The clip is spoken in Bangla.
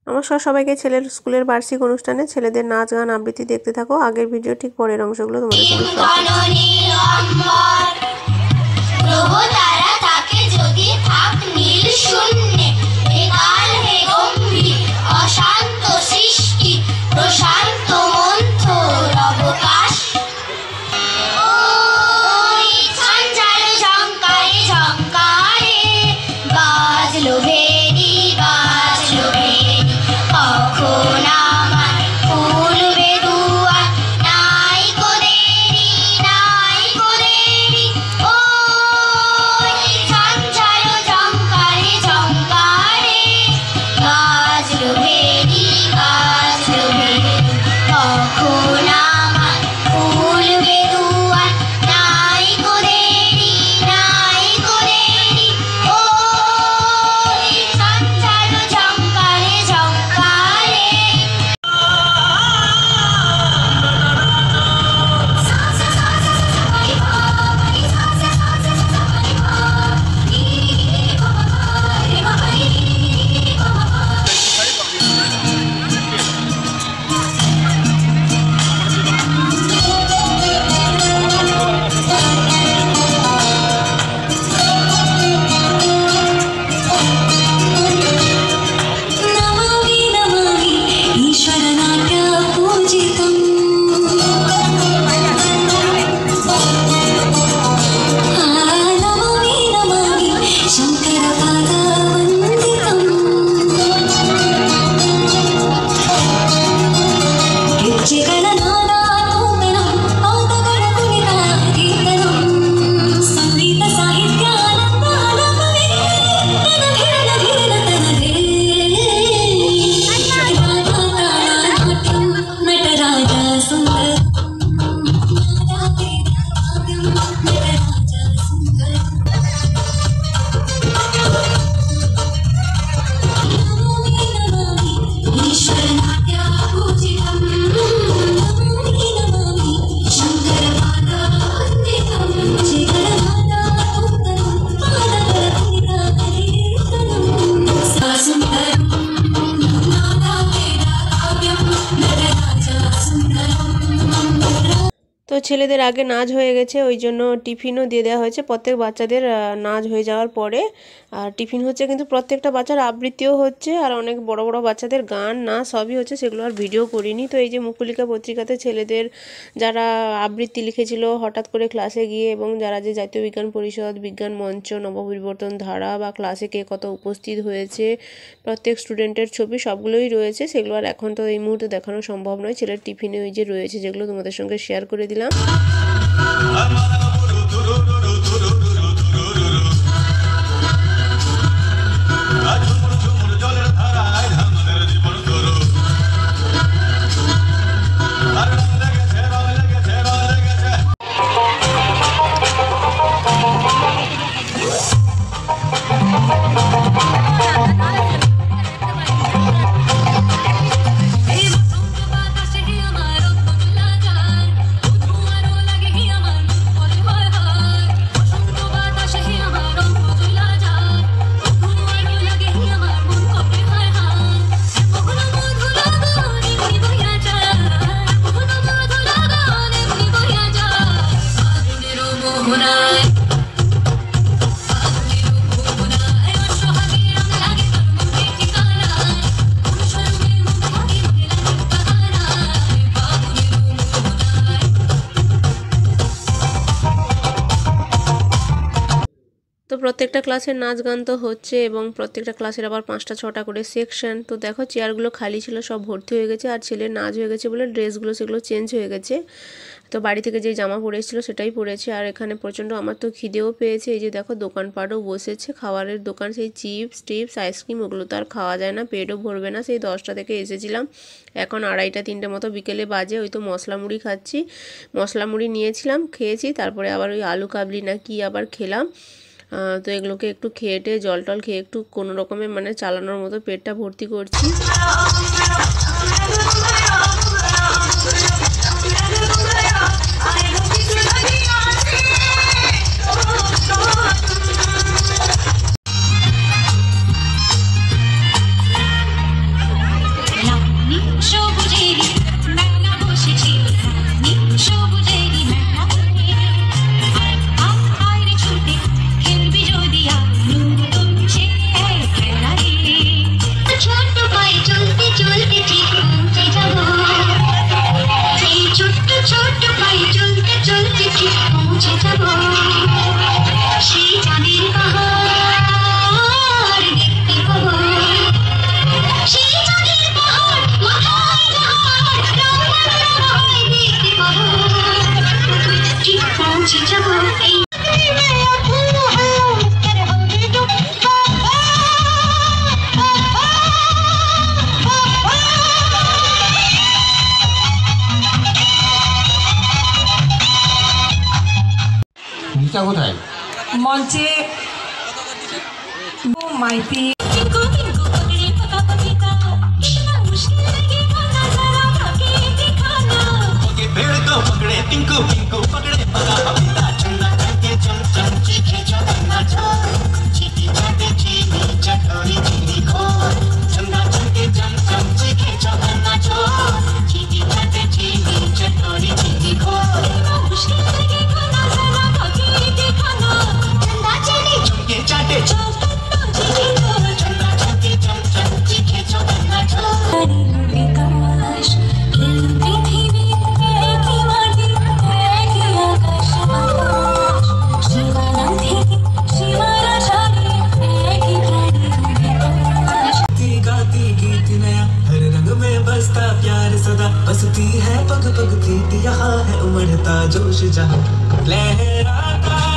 নমস্কার সবাইকে। ছেলের স্কুলের বার্ষিক অনুষ্ঠানে ছেলেদের নাচ গান আবৃত্তি দেখতে থাকো। আগের ভিডিও ঠিক পরের অংশগুলো তোমাদের সাথে তো ছেলেদের আগে নাচ হয়ে গেছে, ওই জন্য টিফিনও দিয়ে দেওয়া হয়েছে প্রত্যেক বাচ্চাদের। নাচ হয়ে যাওয়ার পরে আর টিফিন হচ্ছে, কিন্তু প্রত্যেকটা বাচ্চার আবৃত্তিও হচ্ছে আর অনেক বড় বড় বাচ্চাদের গান নাচ সবই হচ্ছে, সেগুলো আর ভিডিও করিনি। তো এই যে মুকুলিকা পত্রিকাতে ছেলেদের যারা আবৃত্তি লিখেছিল হঠাৎ করে ক্লাসে গিয়ে, এবং যারা যে জাতীয় বিজ্ঞান পরিষদ, বিজ্ঞান মঞ্চ, নবপরিবর্তন ধারা বা ক্লাসে কে কত উপস্থিত হয়েছে, প্রত্যেক স্টুডেন্টের ছবি সবগুলোই রয়েছে। সেগুলো আর এখন তো এই মুহূর্তে দেখানো সম্ভব নয়। ছেলের টিফিনে ওই যে রয়েছে, যেগুলো তোমাদের সঙ্গে শেয়ার করে দিলাম। তো প্রত্যেকটা ক্লাসের নাচ গান তো হচ্ছে, এবং প্রত্যেকটা ক্লাসের আবার 5টা 6টা করে সেকশন। তো দেখো চেয়ারগুলো খালি ছিল, সব ভর্তি হয়ে গেছে। আর ছেলের নাচ হয়ে গেছে বলে ড্রেসগুলো সেগুলো চেঞ্জ হয়ে গেছে। তো বাড়ি থেকে যে জামা পরে এসেছিলো সেটাই পরেছে। আর এখানে প্রচণ্ড আমার তো খিদেও পেয়েছে। এই যে দেখো দোকানপাটও বসেছে, খাবারের দোকান, সেই চিপস টিপস আইসক্রিম ওগুলো তো আর খাওয়া যায় না, পেটও ভরবে না। সেই 10টা থেকে এসেছিলাম, এখন 2:30 3টে মতো বিকেলে বাজে। ওই তো মশলা মুড়ি খাচ্ছি, মশলা মুড়ি নিয়েছিলাম, খেয়েছি। তারপরে আবার ওই আলু কাবলি না কি আবার খেলাম। তো এগুলোকে একটু খেয়ে টেয়ে জল টল খেয়ে একটু কোনো রকমে মানে চালানোর মতো পেটটা ভর্তি করছি। মঞ্চটা কোথায়? মঞ্চে মাইতি बसती है पग पग प्रीति, यहाँ है उमड़ता जोश जहाँ लहराता